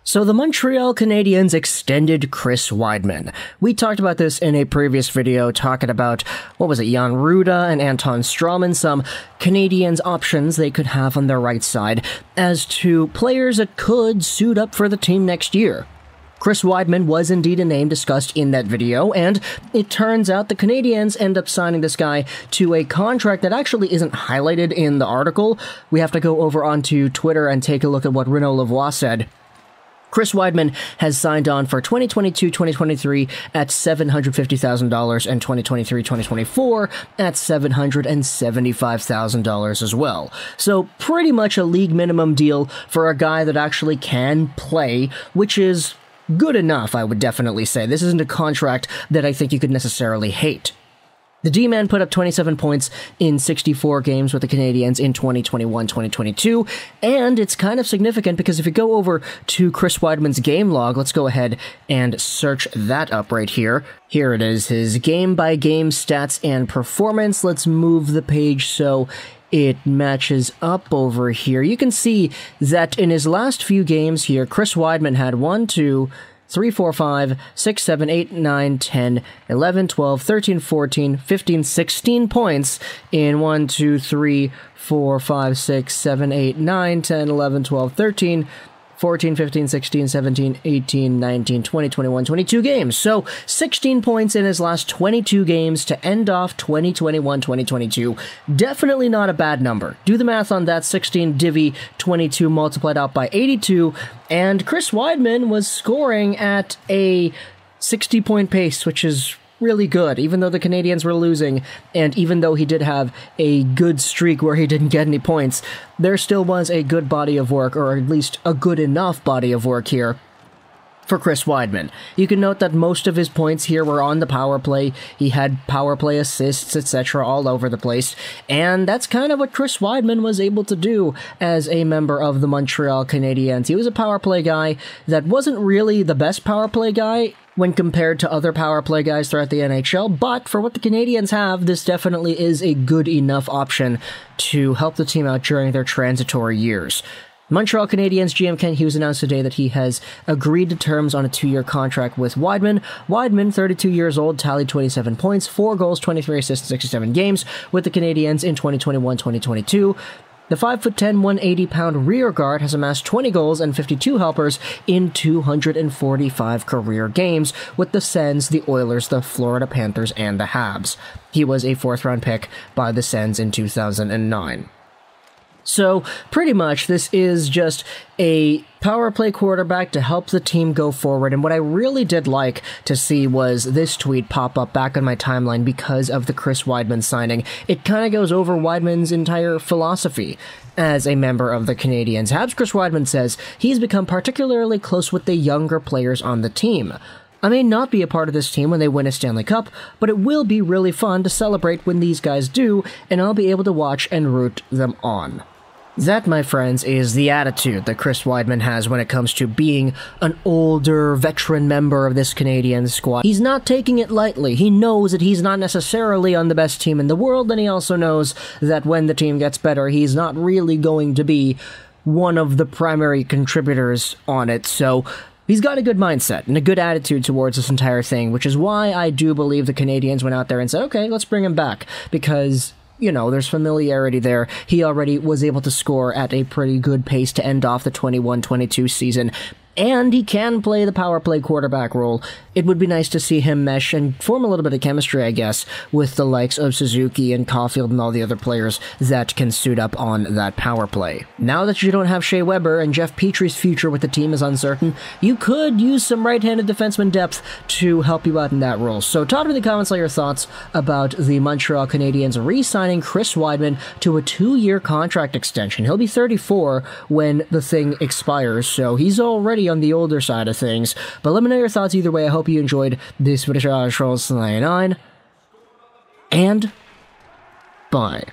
So the Montreal Canadiens extended Chris Wideman. We talked about this in a previous video, talking about, Jan Ruda and Anton Strawman, some Canadiens options they could have on their right side, as to players that could suit up for the team next year. Chris Wideman was indeed a name discussed in that video, and it turns out the Canadiens end up signing this guy to a contract that actually isn't highlighted in the article. We have to go over onto Twitter and take a look at what Renaud Lavoie said. Chris Wideman has signed on for 2022-2023 at $750,000 and 2023-2024 at $775,000 as well. So pretty much a league minimum deal for a guy that actually can play, which is good enough, I would definitely say. This isn't a contract that I think you could necessarily hate. The D-man put up 27 points in 64 games with the Canadiens in 2021-2022, and it's kind of significant because if you go over to Chris Wideman's game log, let's go ahead and search that up right here. Here it is, his game-by-game stats and performance. Let's move the page so it matches up over here. You can see that in his last few games here, Chris Wideman had 1, 2, 3, 4, 5, 6, 7, 8, 9, 10, 11, 12, 13, 14, 15, 16 points in 1, 2, 3, 4, 5, 6, 7, 8, 9, 10, 11, 12, 13, 14, 15, 16, 17, 18, 19, 20, 21, 22 games. So 16 points in his last 22 games to end off 2021-2022. Definitely not a bad number. Do the math on that. 16 divvy 22 multiplied out by 82. And Chris Wideman was scoring at a 60-point pace, which is really good, even though the Canadiens were losing, and even though he did have a good streak where he didn't get any points, there still was a good body of work, or at least a good enough body of work here for Chris Wideman. You can note that most of his points here were on the power play. He had power play assists, etc. all over the place, and that's kind of what Chris Wideman was able to do as a member of the Montreal Canadiens. He was a power play guy that wasn't really the best power play guy when compared to other power play guys throughout the NHL, but for what the Canadiens have, this definitely is a good enough option to help the team out during their transitory years. Montreal Canadiens GM Ken Hughes announced today that he has agreed to terms on a 2-year contract with Wideman. Wideman, 32 years old, tallied 27 points, 4 goals, 23 assists, 67 games with the Canadiens in 2021-2022. The 5'10", 180-pound rear guard has amassed 20 goals and 52 helpers in 245 career games with the Sens, the Oilers, the Florida Panthers, and the Habs. He was a 4th-round pick by the Sens in 2009. So, pretty much, this is just a power play quarterback to help the team go forward, and what I really did like to see was this tweet pop up back on my timeline because of the Chris Wideman signing. It kind of goes over Wideman's entire philosophy as a member of the Canadiens. Habs Chris Wideman says he's become particularly close with the younger players on the team. I may not be a part of this team when they win a Stanley Cup, but it will be really fun to celebrate when these guys do, and I'll be able to watch and root them on. That, my friends, is the attitude that Chris Wideman has when it comes to being an older, veteran member of this Canadian squad. He's not taking it lightly. He knows that he's not necessarily on the best team in the world, and he also knows that when the team gets better, he's not really going to be one of the primary contributors on it, so he's got a good mindset and a good attitude towards this entire thing, which is why I do believe the Canadiens went out there and said, okay, let's bring him back, because you know, there's familiarity there. He already was able to score at a pretty good pace to end off the 21-22 season, and he can play the power play quarterback role. It would be nice to see him mesh and form a little bit of chemistry, I guess, with the likes of Suzuki and Caulfield and all the other players that can suit up on that power play. Now that you don't have Shea Weber and Jeff Petry's future with the team is uncertain, you could use some right-handed defenseman depth to help you out in that role. So talk to me in the comments all your thoughts about the Montreal Canadiens re-signing Chris Wideman to a 2-year contract extension. He'll be 34 when the thing expires, so he's already on the older side of things. But let me know your thoughts either way. I hope you enjoyed this video. And bye.